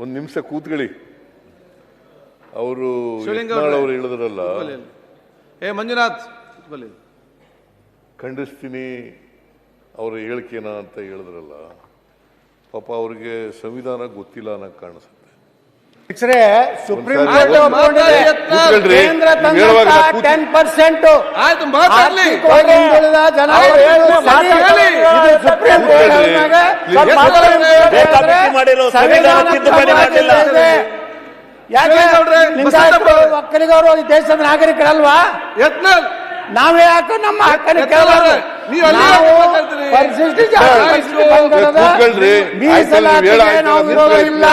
ಒಂದು ನಿಮಿಷ ಕೂತ್ಕೊಳ್ಳಿ. ಅವರು ಹೇಳಿದ್ರಲ್ಲ, ಮಂಜುನಾಥ್ ಖಂಡಿಸ್ತೀನಿ ಅವರ ಹೇಳಿಕೆನ ಅಂತ ಹೇಳಿದ್ರಲ್ಲ, ಪಾಪ ಅವ್ರಿಗೆ ಸಂವಿಧಾನ ಗೊತ್ತಿಲ್ಲ ಅನ್ನೋದು ಕಾಣಿಸುತ್ತೆ. ಸುಪ್ರೀಂ ಕೋರ್ಟ್ ಕೇಂದ್ರ 10% ಆಯ್ತು ಮಾತಾಡ್ಲಿ. ಒಕ್ಕಲಿಗರು ದೇಶದ ನಾಗರಿಕರಲ್ವಾ? ನಾವೇ ಯಾಕೆ ನಮ್ಮ ಹಕ್ಕನ್ನು ಕೇಳಬಾರ್ದು? ನಾವು ವಿರೋಧ ಇಲ್ಲ.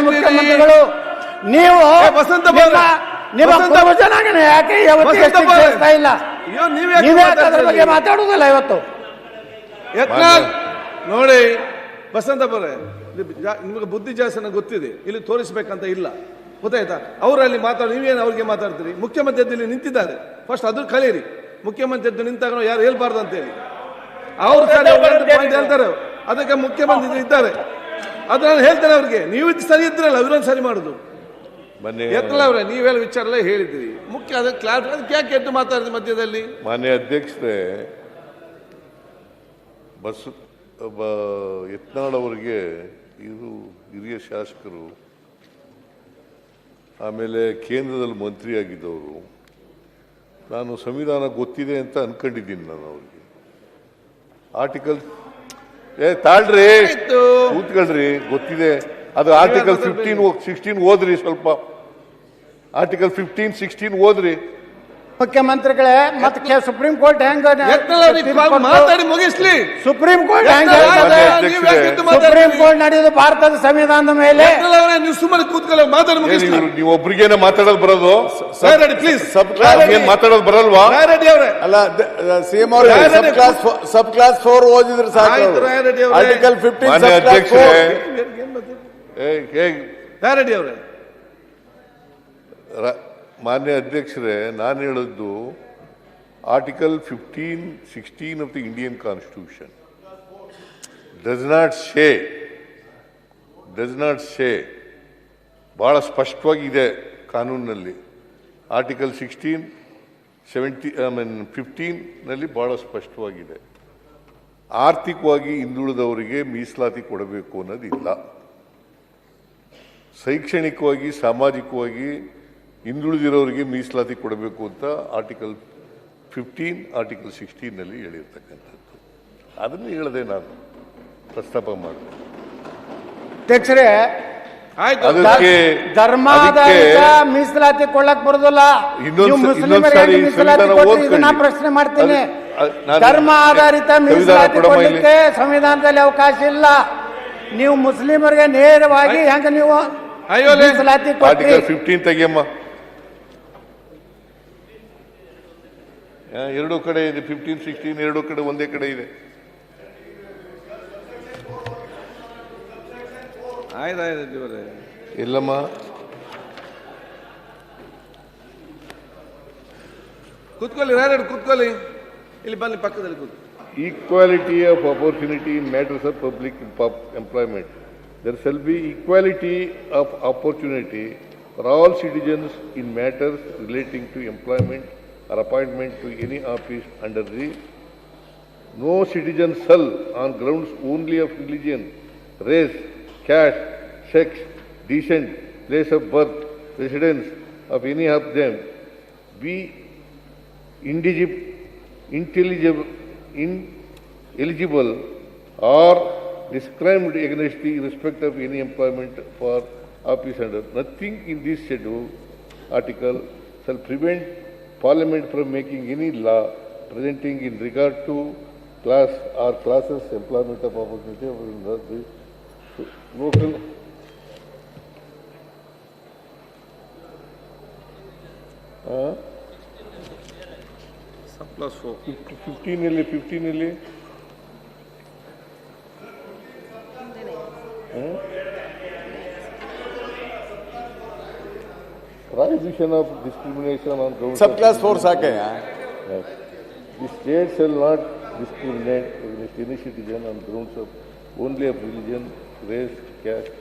ಮುಖ್ಯಮಂತ್ರಿಗಳು ನೀವು ನಿಮ್ಮ ಜನಾಂಗನ ಯಾಕೆ ಸೇರ್ತಾ ಇಲ್ಲ? ನೀವೇ ಅದರ ಬಗ್ಗೆ ಮಾತಾಡುವುದಿಲ್ಲ ಇವತ್ತು. ನೋಡಿ ಬಸಂತ ಬರೇ, ನಿಮಗೆ ಬುದ್ಧಿ ಜಾಸ್ತಿ ಗೊತ್ತಿದೆ, ಇಲ್ಲಿ ತೋರಿಸ್ಬೇಕಂತ ಇಲ್ಲ, ಗೊತ್ತಾಯ್ತಾ? ಅವರಲ್ಲಿ ಮಾತಾಡಿ, ನೀವೇನು ಅವ್ರಿಗೆ ಮಾತಾಡ್ತೀರಿ? ಮುಖ್ಯಮಂತ್ರಿ ಎದ್ದು ನಿಂತಿದ್ದಾರೆ, ಫಸ್ಟ್ ಅದು ಕಲೀರಿ. ಮುಖ್ಯಮಂತ್ರಿ ಎದ್ದು ನಿಂತಾಗ ಯಾರು ಹೇಳ್ಬಾರ್ದು ಅಂತ ಹೇಳಿ ಅವ್ರು ಹೇಳ್ತಾರೆ, ಅದಕ್ಕೆ ಮುಖ್ಯಮಂತ್ರಿ ಇದ್ದಾರೆ, ಅದನ್ನ ಹೇಳ್ತಾರೆ ಅವ್ರಿಗೆ. ನೀವು ಸರಿ ಇದ್ರಲ್ಲ, ಅವರನ್ನು ಸರಿ ಮಾಡುದು ಎತ್ತಲ್ಲ ಅವ್ರೆ. ನೀವೆಲ್ಲ ವಿಚಾರ ಎಲ್ಲ ಹೇಳಿದ್ರಿ, ಮುಖ್ಯ ಅದಕ್ಕೆ ಕ್ಲಾಸ್ ಯಾಕೆ ಎದ್ದು ಮಾತಾಡಿದ್ರಿ ಮಧ್ಯದಲ್ಲಿ? ಮಾನ್ಯ ಅಧ್ಯಕ್ಷರೇ, ಯತ್ನಾಳ್ ಅವರಿಗೆ ಇವರು ಹಿರಿಯ ಶಾಸಕರು, ಆಮೇಲೆ ಕೇಂದ್ರದಲ್ಲಿ ಮಂತ್ರಿ ಆಗಿದ್ದವರು. ನಾನು ಸಂವಿಧಾನ ಗೊತ್ತಿದೆ ಅಂತ ಅನ್ಕೊಂಡಿದ್ದೀನಿ. ನಾನು ಅವ್ರಿಗೆ ಆರ್ಟಿಕಲ್ ತಾಳ್ರಿ, ಕೂತ್ಕೊಳ್ರಿ, ಗೊತ್ತಿದೆ ಅದು. ಆರ್ಟಿಕಲ್ 16 ಓದ್ರಿ, ಸ್ವಲ್ಪ ಆರ್ಟಿಕಲ್ 15-16 ಓದ್ರಿ. ಮುಖ್ಯಮಂತ್ರಿಗಳೇ, ಮತ್ತೆ ಸುಪ್ರೀಂ ಕೋರ್ಟ್ ಹೆಂಗ ಮಾತಾಡಿ ಮುಗಿಸ್ಲಿ? ಸುಪ್ರೀಂ ಕೋರ್ಟ್ ಸುಪ್ರೀಂ ಕೋರ್ಟ್ ನಡೆಯೋದು ಭಾರತದ ಸಂವಿಧಾನದ ಮೇಲೆ. ನೀವು ಸುಮ್ಮನೆ ಕೂತ್ಕೊಳ್ಳೋ, ಮಾತಾಡಿ ಮುಗಿಸ್ಲಿ. ನೀವು ಒಬ್ರಿಗೇನೆ ಮಾತಾಡೋದು ಬರೋದು? ಪ್ಲೀಸ್, ಮಾತಾಡೋದು ಬರಲ್ವಾ? ಅಲ್ಲ, ಸಿಎಂ ಅವರು ಸಬ್ ಕ್ಲಾಸ್ 4 ಓದಿದ್ರೆ ಸಾಕು. ಆರ್ಟಿಕಲ್ 15 ಅಧ್ಯಕ್ಷರೇ, ಅವರೇ, ಮಾನ್ಯ ಅಧ್ಯಕ್ಷರೇ, ನಾನು ಹೇಳಿದ್ದು article 15-16 of the Indian constitution does not say ಬಹಳ ಸ್ಪಷ್ಟವಾಗಿದೆ ಕಾನೂನಿನಲ್ಲಿ. ಆರ್ಟಿಕಲ್ 15 ಬಹಳ ಸ್ಪಷ್ಟವಾಗಿದೆ. ಆರ್ಥಿಕವಾಗಿ ಹಿಂದುಳಿದವರಿಗೆ ಮೀಸಲಾತಿ ಕೊಡಬೇಕು ಅನ್ನೋದಿಲ್ಲ. ಶೈಕ್ಷಣಿಕವಾಗಿ, ಸಾಮಾಜಿಕವಾಗಿ ಹಿಂದುಳಿದಿರೋರಿಗೆ ಮೀಸಲಾತಿ ಕೊಡಬೇಕು ಅಂತ ಆರ್ಟಿಕಲ್ 15, ಆರ್ಟಿಕಲ್ 16 ಹೇಳಿರ್ತಕ್ಕಂಥದ್ದು. ಅದನ್ನು ಹೇಳದೆ ನಾನು ಪ್ರಸ್ತಾಪ ಮಾಡಿದೆ. ಅಧ್ಯಕ್ಷರೇ, ಅದಕ್ಕೆ ಧರ್ಮಾಧಾರಿತ ಮೀಸಲಾತಿ ಕೊಳ್ಳಕ್ ಬರುದಿಲ್ಲ. ನಾ ಪ್ರಶ್ನೆ ಮಾಡ್ತೀನಿ, ಧರ್ಮ ಆಧಾರಿತ ಮೀಸಲಾತಿ ಕೊಡಲಿಕ್ಕೆ ಸಂವಿಧಾನದಲ್ಲಿ ಅವಕಾಶ ಇಲ್ಲ. ನೀವು ಮುಸ್ಲಿಮರಿಗೆ ನೇರವಾಗಿ ಹೆಂಗ ನೀವು ಮೀಸಲಾತಿ ಕೊಟ್ರಿ? 15 ತೆಗಿಯಮ್ಮ. ಎರಡೂ ಕಡೆ ಇದೆ, 15-16 ಎರಡೂ ಕಡೆ ಒಂದೇ ಕಡೆ ಇದೆ. ಇಲ್ಲಮ್ಮ, ಕೂತ್ಕೊಳ್ಳಿ, ಕೂತ್ಕೊಳ್ಳಿ, ಇಲ್ಲಿ ಬನ್ನಿ, ಪಕ್ಕದಲ್ಲಿ ಕೂತ್ಕೊಳ್ಳಿ. Equality of opportunity in matters of public employment. There shall be equality of opportunity for all citizens in matters relating to employment or appointment to any office under the no citizen shall, on grounds only of religion, race, caste, sex, descent, place of birth, residence of any of them, be ineligible or discriminated against the respect of any employment for office under. Nothing in this schedule article shall prevent Parliament from making any law presenting in regard to class or classes employment of opportunity of the local. Plus 4. 15 Prohibition of discrimination on grounds. सब class 4 साके हैं. The state shall not discriminate against any citizen on grounds of only of religion, race, caste,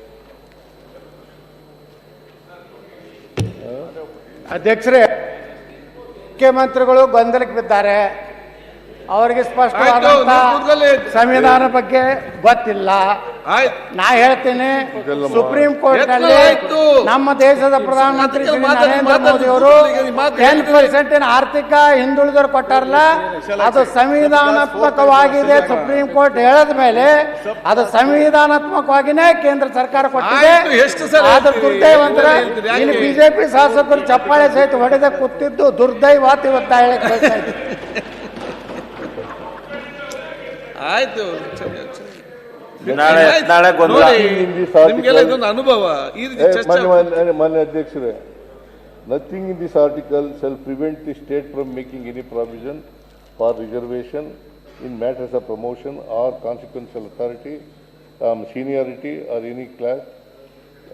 ಅಧ್ಯಕ್ಷರೇ, ಮುಖ್ಯಮಂತ್ರಿಗಳು ಗೊಂದಲಕ್ಕೆ ಬಿದ್ದಾರೆ. ಅವರಿಗೆ ಸ್ಪಷ್ಟವಾದಂತ ಸಂವಿಧಾನ ಬಗ್ಗೆ ಗೊತ್ತಿಲ್ಲ. ನಾ ಹೇಳ್ತೇನೆ, ಸುಪ್ರೀಂ ಕೋರ್ಟ್ ನಲ್ಲಿ ನಮ್ಮ ದೇಶದ ಪ್ರಧಾನಮಂತ್ರಿ ಶ್ರೀ ನರೇಂದ್ರ ಮೋದಿ ಅವರು 10% ಆರ್ಥಿಕ ಹಿಂದುಳಿದವರು ಕೊಟ್ಟಾರಲ್ಲ, ಅದು ಸಂವಿಧಾನಾತ್ಮಕವಾಗಿದೆ. ಸುಪ್ರೀಂ ಕೋರ್ಟ್ ಹೇಳದ ಮೇಲೆ ಅದು ಸಂವಿಧಾನಾತ್ಮಕವಾಗಿನೇ ಕೇಂದ್ರ ಸರ್ಕಾರ ಕೊಟ್ಟಿದೆ. ಆದ್ರೆ ದುರ್ದೈವ ಅಂದ್ರೆ ಇಲ್ಲಿ ಬಿಜೆಪಿ ಶಾಸಕರು ಚಪ್ಪಾಳೆ ಸಹಿತ ಹೊಡೆದ ಕೂತಿದ್ದು ದುರ್ದೈವ ಇವತ್ತ ಹೇಳಕ್ ಬಯಸ್ತಾ ಇದ್ದೀನಿ. ಆಯ್ತು, ಅನುಭವ ಈ ರೀತಿ ಮಾನ್ಯ ಅಧ್ಯಕ್ಷರೇ, nothing in this article shall prevent the state from making any provision for reservation in matters of promotion or consequential authority, seniority or any class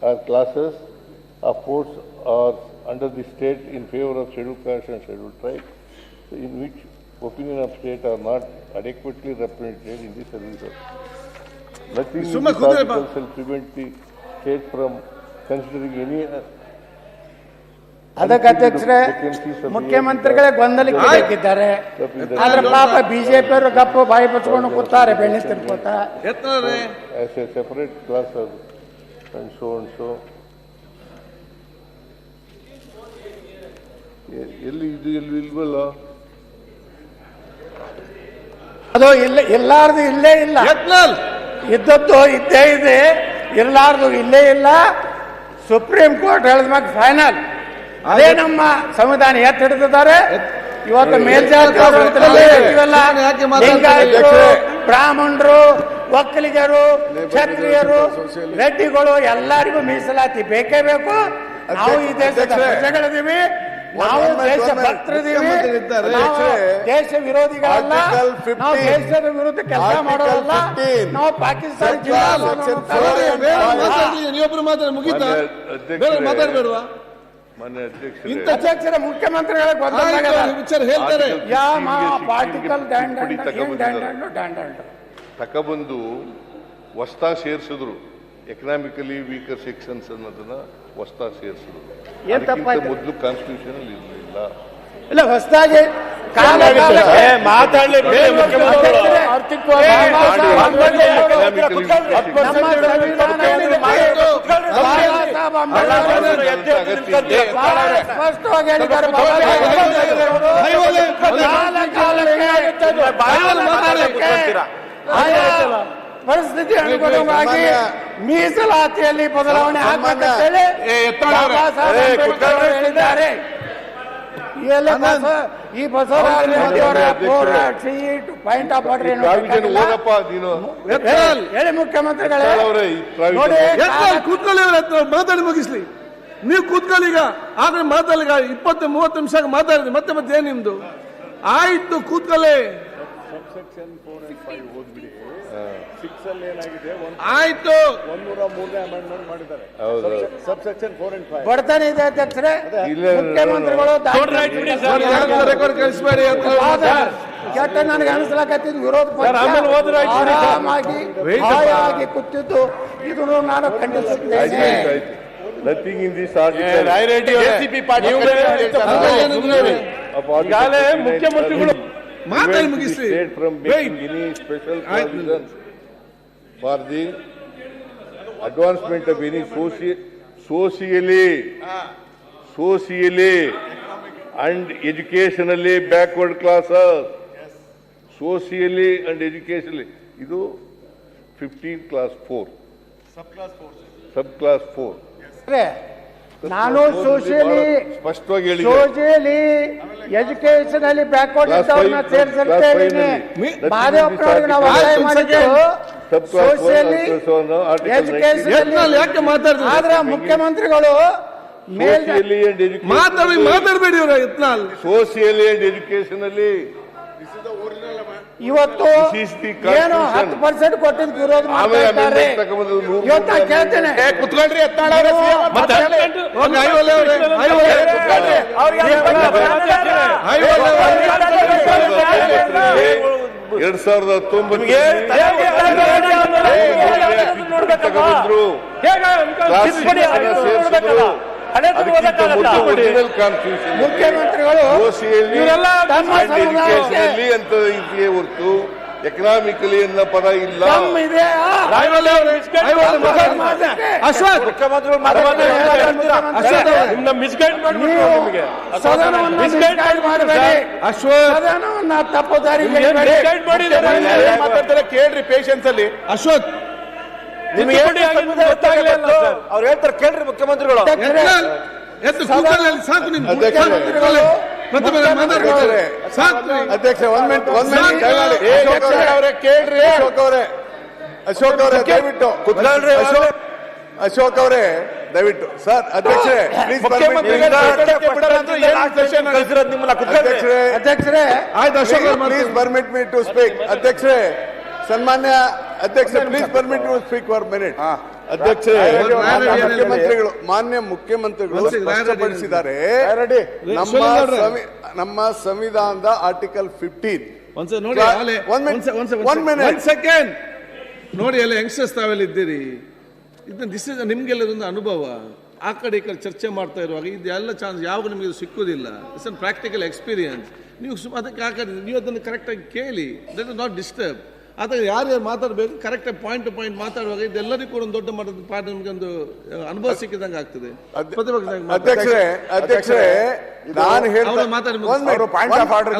or classes of force or under the state in favor of scheduled castes and scheduled tribes in which opinion of state are not adequately represented in the services. Nothing in this article shall prevent the state from considering any ಅದಕ್ಕೆ ಅಧ್ಯಕ್ಷರೇ, ಮುಖ್ಯಮಂತ್ರಿಗಳೇ ಗೊಂದಲಕ್ಕೆ ಬೇಕಿದ್ದಾರೆ. ಆದ್ರೆ ಪಾಪ BJP ಅವರು ಗಪ್ಪು ಬಾಯಿ ಬಚ್ಕೊಂಡು ಕೂತಾರೆ ಬೆಣ್ಣೆ ತಿನ್ಕೋತ. as a separate class of and so. ಎಲ್ಲಿ ಇದು ಎಲ್ಲಿ ಇಲ್ವಲ್ಲ, ಅದು ಇಲ್ಲಾರ್ದು ಇಲ್ಲೇ ಇಲ್ಲ, ಇದ್ದದ್ದು ಇದ್ದೇ ಇದೆ, ಇರ್ಲಾರ್ದು ಇಲ್ಲೇ ಇಲ್ಲ. ಸುಪ್ರೀಂ ಕೋರ್ಟ್ ಹೇಳಿದ ಮ್ಯಾಗ ಫೈನಲ್. ಅದೇ ನಮ್ಮ ಸಂವಿಧಾನ ಎತ್ತಿ ಹಿಡಿದಿದ್ದಾರೆ. ಇವತ್ತು ಮೇಲ್ಜಾತಿ ಲಿಂಗಾಯತರು, ಬ್ರಾಹ್ಮಣರು, ಒಕ್ಕಲಿಗರು, ಕ್ಷತ್ರಿಯರು, ರೆಡ್ಡಿಗಳು ಎಲ್ಲರಿಗೂ ಮೀಸಲಾತಿ ಬೇಕೇ ಬೇಕು. ನಾವು ಈ ದೇಶದ ಪ್ರಜೆಗಳಿದ್ದೀವಿ, ನಾವು ದೇಶ ಭಕ್ತರಿದ್ದೀವಿ, ದೇಶ ವಿರೋಧಿಗಳಲ್ಲ, ನಾವು ದೇಶದ ವಿರುದ್ಧ ಕೆಲಸ ಮಾಡೋದಲ್ಲ. ನಾವು ಪಾಕಿಸ್ತಾನ ನೀವೊಬ್ರು ಮಾತಾಡ ಮುಗಿತಾ ಮಾತಾಡ್ಬೇಡವಾ? ಅಧ್ಯಕ್ಷರ ಮುಖ್ಯಮಂತ್ರಿಗಳ ವಿಚಾರ ಹೇಳ್ತಾರೆ. ತಕಬಂದು ಹೊಸ್ತಾ ಸೇರಿಸಿದ್ರು, ಎಕನಾಮಿಕಲಿ ವೀಕರ್ ಸೆಕ್ಷನ್ಸ್ ಅನ್ನೋದನ್ನ ಹೊಸ್ತಾ ಸೇರಿಸಿದ್ರು. ಮೊದಲು ಕಾನ್ಸ್ಟಿಟ್ಯೂಷನ್ ಅಲ್ಲಿ ಇರಲಿಲ್ಲ. ಇಲ್ಲ, ಹೊಸದಾಗಿ ಸ್ಪಷ್ಟವಾಗಿ ಹೇಳಿದ್ದಾರೆ. ಪರಿಸ್ಥಿತಿ ಅನುಗುಣವಾಗಿ ಮೀಸಲಾತಿಯಲ್ಲಿ ಬದಲಾವಣೆ ಆಗಬೇಕಂತೇಳಿ ಹೇಳಿದ್ದಾರೆ. ಈ ಬಸವರಾಜ ಅವರ ಪಾಯಿಂಟ್ ಆಫ್ ಆರ್ಡರ್ ಹೇಳಿ ಮುಖ್ಯಮಂತ್ರಿಗಳೇ. ಕೂತ್ಕೊಳ್ಳಿ, ಮಾತಾಡಿ ಮುಗಿಸ್ಲಿ. ನೀವು ಕೂತ್ಕೊಳ್ಳಿ. ಈಗ ಆದ್ರೆ ಮಾತಾಡಿ 20-30 ನಿಮಿಷ ಮಾತಾಡಿದ್ರಿ. ಮತ್ತೆ ಏನ್ ನಿಮ್ದು? ಆಯ್ತು, ಕೂತ್ಕೊಳ್ಳಿ. ಆಯ್ತು, 103ನೇ ಅಮೆಂಡ್ಮೆಂಟ್ ಮಾಡಿದ್ದಾರೆ. ಸಬ್ಸೆಕ್ಷನ್ 4 and 5 ಬರ್ತಾನೆ ಇದೆ ಅಧ್ಯಕ್ಷರೇ. ಮುಖ್ಯಮಂತ್ರಿಗಳು ಕೆಟ್ಟ ನನಗೆ ಅನಿಸ್ಲಾಕತ್ತಿದ್ದು ವಿರೋಧ ಆರಾಮಾಗಿ ಹಾಯಾಗಿ ಕೂತಿದ್ದು ಇದನ್ನು ನಾನು ಖಂಡಿಸುತ್ತೇನೆ. Nothing in this article. ಮುಖ್ಯಮಂತ್ರಿಗಳು ಮಾತಾಡಿ ಮುಗಿಸಿ. State from making any special provisions for the advancement of any socially and educationally backward classes. Socially and educationally. ಇದು 15 class 4. Subclass 4. ನಾನು ಸೋಷಿಯಲಿ ಎಜುಕೇಶನ್ ಬ್ಯಾಕ್ವರ್ಡ್ ಇದ್ದವ್ರನ್ನ ಸೇರಿಸಿರ್ತೇನೆ. ಮಾದೇವಪ್ಪನವ್ರಿಗೆ ನಾವು ಒತ್ತಾಯ ಮಾಡಿದ್ದೆವು ಸೋಷಿಯಲಿ ಎಜುಕೇಶನ್. ಆದ್ರೆ ಮುಖ್ಯಮಂತ್ರಿಗಳು ಮಾತಾಡಬೇಡಿ ಅವರ ಯತ್ನಾಳ್. ಸೋಷಿಯಲಿ ಅಂಡ್ ಎಜುಕೇಶನ್ ಅಲ್ಲಿ ಇವತ್ತು ಏನು 10% ಕೊಟ್ಟಿದ್ದು ವಿರೋಧ ಮಾಡ್ತಾರೆ. ಇವತ್ತು ಕೇಳ್ತೇನೆ, ಕುತ್ಕೊಳ್ರಿ. ಎರಡ್ 2019 ಒರಿಜಿನಲ್ ಕಾನ್ಸ್ಟಿಟ್ಯೂಷನ್ ಮುಖ್ಯಮಂತ್ರಿಗಳು ಇವರೆಲ್ಲ ತಮ್ಮ ಎಜುಕೇಶನ್ ಅಂತ ಇದೆಯೇ ಹೊರತು ಎಕನಾಮಿಕಲಿ ಅನ್ನೋ ಪದ ಇಲ್ಲ. ತಪ್ಪು ದಾರಿ ಕೇಳ್ರಿ ಪೇಷನ್ಸ್ ಅಲ್ಲಿ. ಅಶ್ವಥ್ ಅವ್ರು ಹೇಳ್ತಾರೆ ಕೇಳ್ರಿ ಮುಖ್ಯಮಂತ್ರಿಗಳು. ಸಾಕು ನಿಮ್ ಅಧ್ಯಕ್ಷ ಒಂದ್ ಮಿನಿಟ್ ಅವರೇ ಕೇಳ್ರಿ. ಅಶೋಕ್ ಅವರೇ ದಯವಿಟ್ಟು ಕುತ್ಕೊಳ್ರಿ. ಅಶೋಕ್ ಅವರೇ ದಯವಿಟ್ಟು ಸರ್. ಅಧ್ಯಕ್ಷರೇ please please permit me to speak. ಅಧ್ಯಕ್ಷರೇ ಸನ್ಮಾನ್ಯ ಅಧ್ಯಕ್ಷ please permit to speak for minute. ಅಧ್ಯಕ್ಷರೇ ಮಾನ್ಯ ಮುಖ್ಯಮಂತ್ರಿಗಳು ಸ್ಪಷ್ಟಪಡಿಸಿದ್ದಾರೆ ನಮ್ಮ ಸಂವಿಧಾನದ ಆರ್ಟಿಕಲ್ 15 ಸೆಕೆಂಡ್ ನೋಡಿ ಎಲ್ಲ ಯಂಗ್ಸ್ಟರ್ಸ್ ತಾವೆಲ್ಲ ಇದ್ದೀರಿ. ದಿಸ್ ಇಸ್ ನಿಮ್ಗೆಲ್ಲದೊಂದು ಅನುಭವ. ಆ ಕಡೆ ಈ ಕಡೆ ಚರ್ಚೆ ಮಾಡ್ತಾ ಇರುವಾಗ ಇದೆಲ್ಲ ಚಾನ್ಸ್ ಯಾವಾಗ ನಿಮಗೆ ಸಿಕ್ಕುದಿಲ್ಲ. It's an practical experience. ನೀವು ಅದಕ್ಕೆ ಆ ಕಡೆ ನೀವು ಅದನ್ನು ಕರೆಕ್ಟಾಗಿ ಕೇಳಿ. That is not disturb. ಆದರೆ ಯಾರ್ಯಾರು ಮಾತಾಡಬೇಕು ಕರೆಕ್ಟಾಗಿ ಪಾಯಿಂಟ್ ಟು ಪಾಯಿಂಟ್ ಮಾತಾಡುವಾಗ ಇದೆಲ್ಲರಿಗೂ ಕೂಡ ಒಂದು ದೊಡ್ಡ ಮಟ್ಟದ ಪಾಠ ನಿಮಗೆ ಒಂದು ಅನುಭವ ಸಿಕ್ಕಿದಂಗೆ ಆಗ್ತದೆ. ಅಧ್ಯಕ್ಷರೇ ನಾನು ಹೇಳ್ತಾರೆ ನಾನೇನು ಪಾಯಿಂಟ್ ಆಫ್ ಆರ್ಡರ್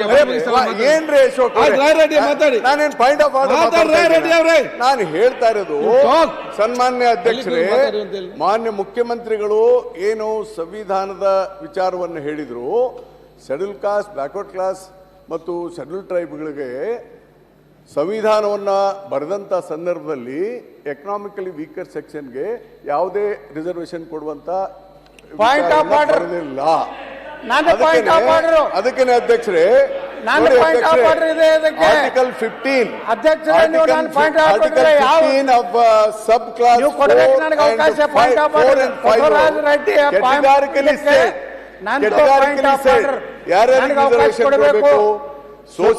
ನಾನು ಹೇಳ್ತಾ ಇರೋದು ಸನ್ಮಾನ್ಯ ಅಧ್ಯಕ್ಷರೇ ಮಾನ್ಯ ಮುಖ್ಯಮಂತ್ರಿಗಳು ಏನು ಸಂವಿಧಾನದ ವಿಚಾರವನ್ನು ಹೇಳಿದ್ರು. ಶೆಡ್ಯೂಲ್ ಕಾಸ್ಟ್, ಬ್ಯಾಕ್ವರ್ಡ್ ಕ್ಲಾಸ್ ಮತ್ತು ಶೆಡ್ಯೂಲ್ ಟ್ರೈಬ್ಗಳಿಗೆ ಸಂವಿಧಾನವನ್ನ ಬರೆದಂತ ಸಂದರ್ಭದಲ್ಲಿ ಎಕನಾಮಿಕಲಿ ವೀಕರ್ ಸೆಕ್ಷನ್ಗೆ ಯಾವುದೇ ರಿಸರ್ವೇಶನ್ ಕೊಡುವಂತ ಪಾಯಿಂಟ್ ಆಫ್ ಆರ್ಡರ್ ಇಲ್ಲ. ಅದಕ್ಕೆ ಅದಕ್ಕೇನೆ ಅಧ್ಯಕ್ಷರೇ ಆರ್ಟಿಕಲ್ 15 ಸಬ್ ಕ್ಲಾಸ್ ಯಾರ್ಯಾರು ರಿಸರ್ವೇಶನ್ ಕೊಡಬೇಕು.